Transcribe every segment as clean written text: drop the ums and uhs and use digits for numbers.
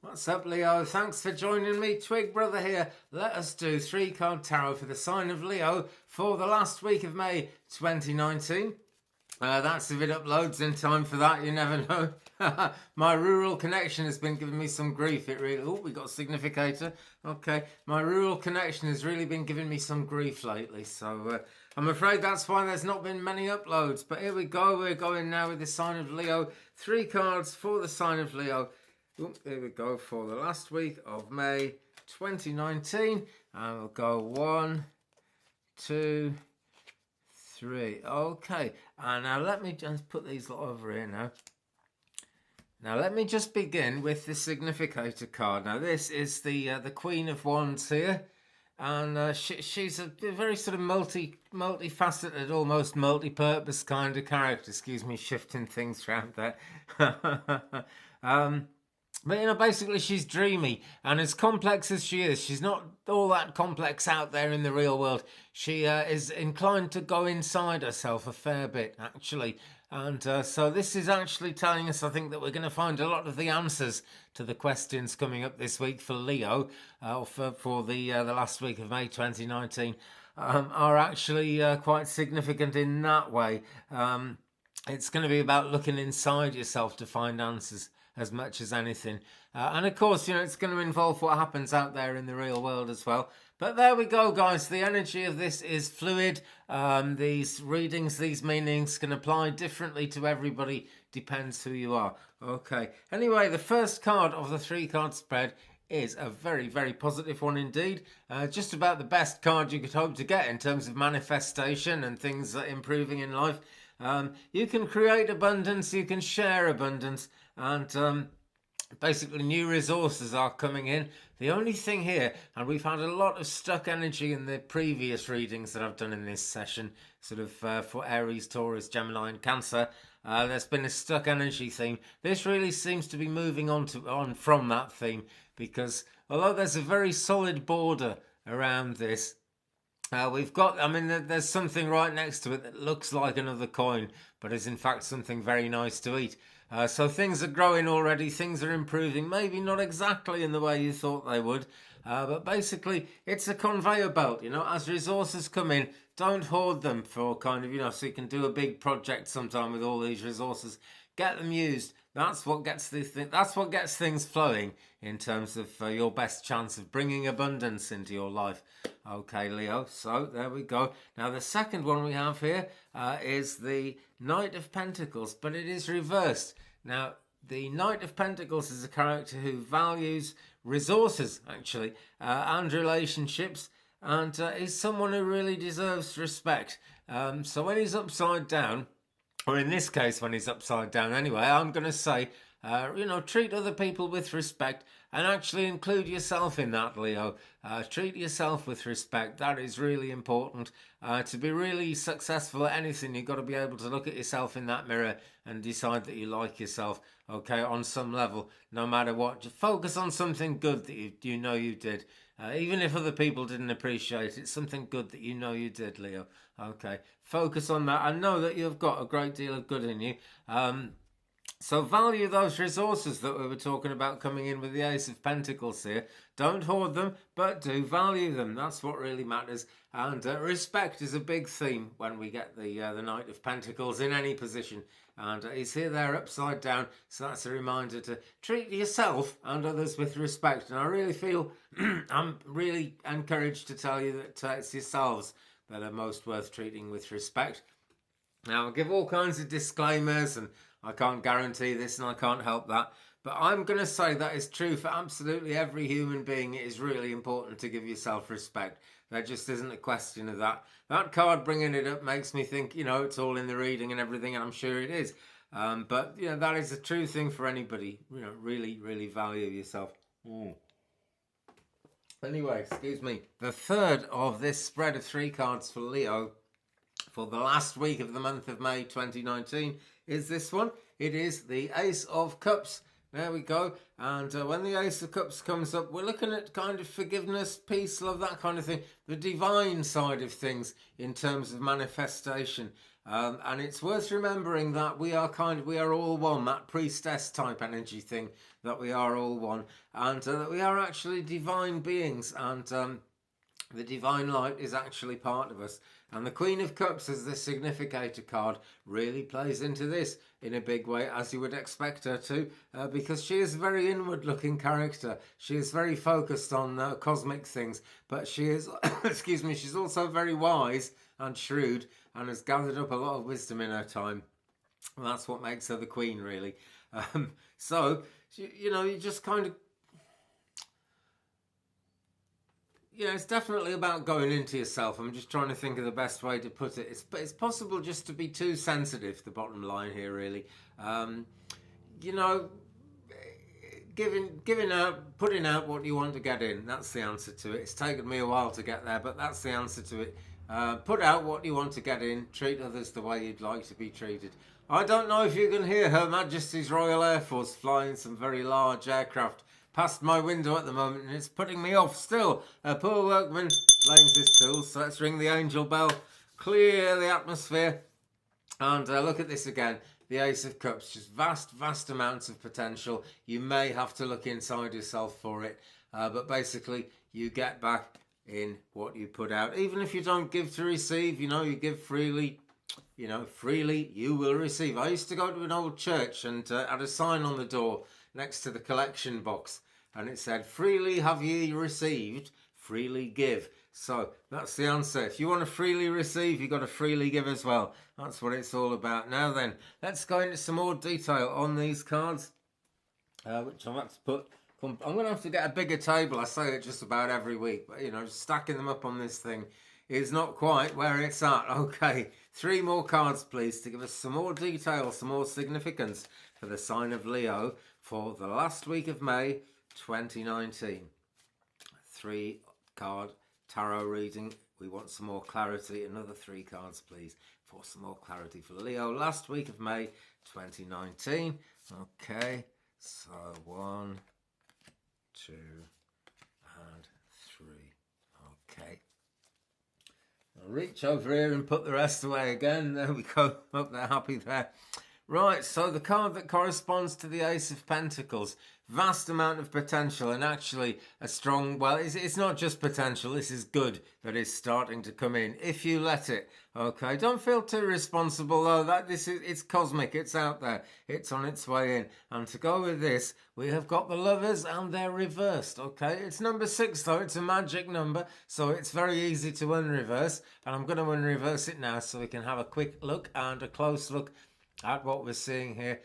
What's up, Leo? Thanks for joining me. Twig Brother here. Let us do 3-card tarot for the sign of Leo for the last week of May 2019. That's if it uploads in time for that, you never know. My rural connection has been giving me some grief. It really... Oh, we got a significator. Okay. My rural connection has really been giving me some grief lately. So I'm afraid that's why there's not been many uploads. But here we go. We're going now with the sign of Leo. 3 cards for the sign of Leo. Here we go for the last week of May 2019. And we'll go 1, 2, 3. Okay, and now let me just put these over here now. Now let me just begin with the significator card. Now this is the Queen of Wands here, and she's a very sort of multifaceted, almost multi-purpose kind of character. Excuse me, shifting things around there. But, you know, basically she's dreamy, and as complex as she is, she's not all that complex out there in the real world. She is inclined to go inside herself a fair bit, actually. And so this is actually telling us, I think, that we're going to find a lot of the answers to the questions coming up this week for Leo, for the last week of May 2019, are actually quite significant in that way. It's going to be about looking inside yourself to find answers as much as anything. And of course, you know, it's going to involve what happens out there in the real world as well. But there we go, guys. The energy of this is fluid. These readings, these meanings can apply differently to everybody. Depends who you are. Okay. Anyway, the first card of the 3-card spread is a very, very positive one indeed. Just about the best card you could hope to get in terms of manifestation and things improving in life. You can create abundance, you can share abundance, and basically new resources are coming in. The only thing here, and we've had a lot of stuck energy in the previous readings that I've done in this session, sort of for Aries, Taurus, Gemini and Cancer, there's been a stuck energy theme. This really seems to be moving on from that theme, because although there's a very solid border around this, we've got, I mean, there's something right next to it that looks like another coin, but is in fact something very nice to eat. So things are growing already, things are improving, maybe not exactly in the way you thought they would, but basically it's a conveyor belt, you know, as resources come in, don't hoard them for kind of, you know, so you can do a big project sometime with all these resources, get them used. That's what gets things flowing in terms of your best chance of bringing abundance into your life. Okay, Leo, so there we go. Now, the second one we have here is the Knight of Pentacles, but it is reversed. Now, the Knight of Pentacles is a character who values resources, actually, and relationships, and is someone who really deserves respect. So when he's upside down, or in this case, when he's upside down anyway, I'm going to say, you know, treat other people with respect and actually include yourself in that, Leo. Treat yourself with respect. That is really important. To be really successful at anything, you've got to be able to look at yourself in that mirror and decide that you like yourself, okay, on some level, no matter what. Just focus on something good that you know you did. Even if other people didn't appreciate it, something good that you know you did, Leo. Okay, focus on that. I know that you've got a great deal of good in you. So value those resources that we were talking about coming in with the Ace of Pentacles here. Don't hoard them, but do value them. That's what really matters. And respect is a big theme when we get the Knight of Pentacles in any position. And he's here there upside down, so that's a reminder to treat yourself and others with respect. And I really feel, I'm really encouraged to tell you that it's yourselves that are most worth treating with respect. Now, I'll give all kinds of disclaimers, and I can't guarantee this and I can't help that. But I'm going to say that is true for absolutely every human being. It is really important to give yourself respect. There just isn't a question of that. That card bringing it up makes me think, you know, it's all in the reading and everything, and I'm sure it is. But, you know, that is a true thing for anybody. You know, really, really value yourself. Anyway, excuse me. The third of this spread of 3 cards for Leo for the last week of the month of May 2019 is this one. It is the Ace of Cups. There we go. And when the Ace of Cups comes up, we're looking at kind of forgiveness, peace, love, that kind of thing. The divine side of things in terms of manifestation. And it's worth remembering that we are all one, that priestess type energy thing, that we are all one, and that we are actually divine beings, and the divine light is actually part of us. And the Queen of Cups as the significator card really plays into this in a big way, as you would expect her to, because she is a very inward looking character. She is very focused on cosmic things, but she is, excuse me, she's also very wise and shrewd, and has gathered up a lot of wisdom in her time. And that's what makes her the Queen, really. So, you know, you just kind of, it's definitely about going into yourself. I'm just trying to think of the best way to put it. It's possible just to be too sensitive, the bottom line here, really. You know, giving out, putting out what you want to get in. That's the answer to it. It's taken me a while to get there, but that's the answer to it. Put out what you want to get in. Treat others the way you'd like to be treated. I don't know if you can hear Her Majesty's Royal Air Force flying some very large aircraft past my window at the moment, and it's putting me off still. A poor workman blames his tools, so let's ring the angel bell, clear the atmosphere, and look at this again. The Ace of Cups, just vast amounts of potential. You may have to look inside yourself for it, but basically you get back in what you put out. Even if you don't give to receive, you give freely, freely you will receive. I used to go to an old church and had a sign on the door next to the collection box, and it said, "Freely have ye received, freely give." So that's the answer. If you want to freely receive, you've got to freely give as well. That's what it's all about. Now then, let's go into some more detail on these cards, which I've had to put. I'm going to have to get a bigger table. I say it just about every week, but stacking them up on this thing is not quite where it's at. Okay, 3 more cards, please, to give us some more detail, some more significance for the sign of Leo for the last week of May 2019. 3 card tarot reading. We want some more clarity. Another 3 cards, please, for some more clarity for Leo last week of May 2019. Okay, so 1, 2 and 3. Okay, I'll reach over here and put the rest away again. There we go. Hope they're happy there. Right, so the card that corresponds to the Ace of Pentacles, vast amount of potential, and actually a strong, well, it's not just potential, this is good that is starting to come in, if you let it. Okay, don't feel too responsible though, it's cosmic, it's out there, it's on its way in. And to go with this, we have got the Lovers, and they're reversed. Okay, it's number 6 though, it's a magic number, so it's very easy to unreverse, and I'm going to unreverse it now so we can have a quick look and a close look at what we're seeing here.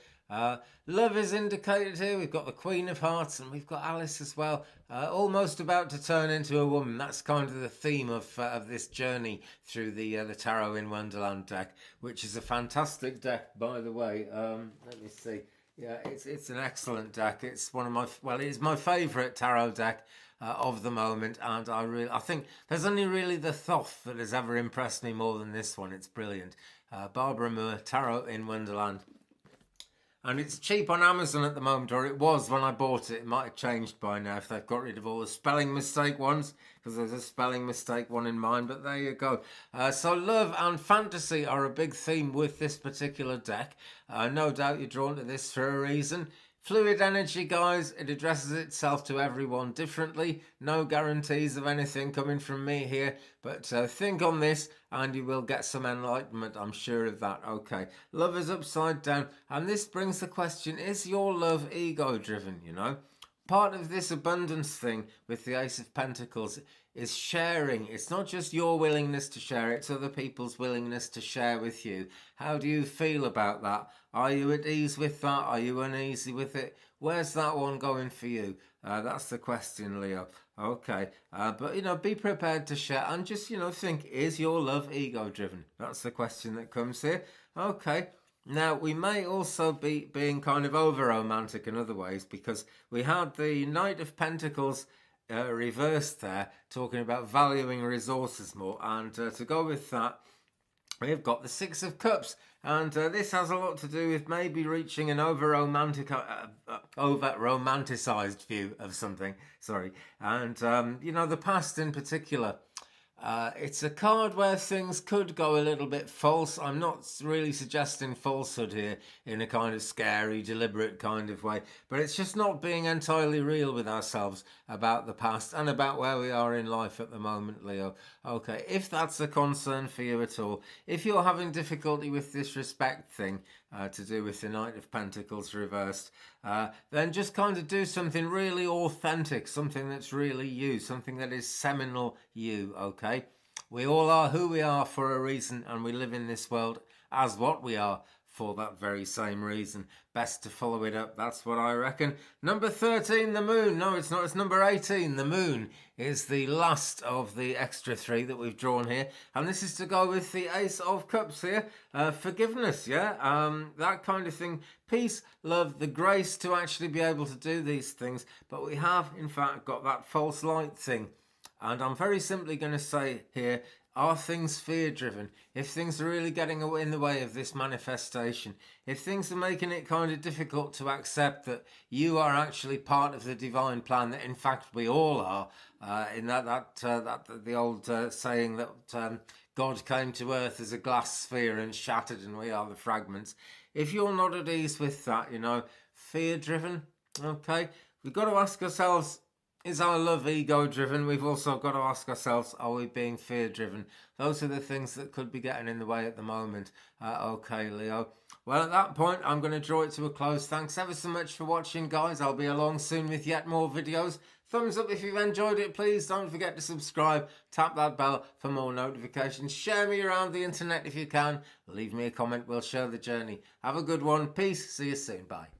Love is indicated here. We've got the Queen of Hearts, and we've got Alice as well, almost about to turn into a woman. That's kind of the theme of this journey through the Tarot in Wonderland deck, which is a fantastic deck, by the way. Let me see. Yeah, it's an excellent deck. It's one of it's my favourite tarot deck of the moment, and I think there's only really the Thoth that has ever impressed me more than this one. It's brilliant. Barbara Moore, Tarot in Wonderland. And it's cheap on Amazon at the moment, or it was when I bought it. It might have changed by now if they've got rid of all the spelling mistake ones, because there's a spelling mistake one in mine, but there you go. So love and fantasy are a big theme with this particular deck. No doubt you're drawn to this for a reason. Fluid energy, guys, it addresses itself to everyone differently. No guarantees of anything coming from me here, but think on this and you will get some enlightenment, I'm sure of that. Okay, love is upside down, and this brings the question, is your love ego-driven, Part of this abundance thing with the Ace of Pentacles is sharing. It's not just your willingness to share, it's other people's willingness to share with you. How do you feel about that? Are you at ease with that? Are you uneasy with it? Where's that one going for you? That's the question, Leo. Okay, but be prepared to share and just, think, is your love ego-driven? That's the question that comes here. Okay. Now, we may also be being kind of over-romantic in other ways, because we had the Knight of Pentacles reversed there, talking about valuing resources more. And to go with that, we've got the 6 of Cups. And this has a lot to do with maybe reaching an over-romanticized view of something. Sorry. And, the past in particular. It's a card where things could go a little bit false. I'm not really suggesting falsehood here in a kind of scary, deliberate kind of way, but it's just not being entirely real with ourselves about the past and about where we are in life at the moment, Leo. Okay, if that's a concern for you at all, if you're having difficulty with this respect thing to do with the Knight of Pentacles reversed, then just kind of do something really authentic, something that's really you, something that is seminal you, okay? We all are who we are for a reason, and we live in this world as what we are for that very same reason. Best to follow it up, that's what I reckon. Number 13, the moon. No, it's not, it's number 18. The moon is the last of the extra 3 that we've drawn here, and this is to go with the Ace of Cups here. Forgiveness, yeah, that kind of thing. Peace, love, the grace to actually be able to do these things, but we have in fact got that false light thing. And I'm very simply going to say here, are things fear-driven? If things are really getting in the way of this manifestation, if things are making it kind of difficult to accept that you are actually part of the divine plan, that in fact we all are, in the old saying that God came to earth as a glass sphere and shattered and we are the fragments. If you're not at ease with that, you know, fear-driven, okay, we've got to ask ourselves, is our love ego-driven? We've also got to ask ourselves, are we being fear-driven? Those are the things that could be getting in the way at the moment. Okay, Leo. Well, at that point, I'm going to draw it to a close. Thanks ever so much for watching, guys. I'll be along soon with yet more videos. Thumbs up if you've enjoyed it, please. Don't forget to subscribe. Tap that bell for more notifications. Share me around the internet if you can. Leave me a comment. We'll share the journey. Have a good one. Peace. See you soon. Bye.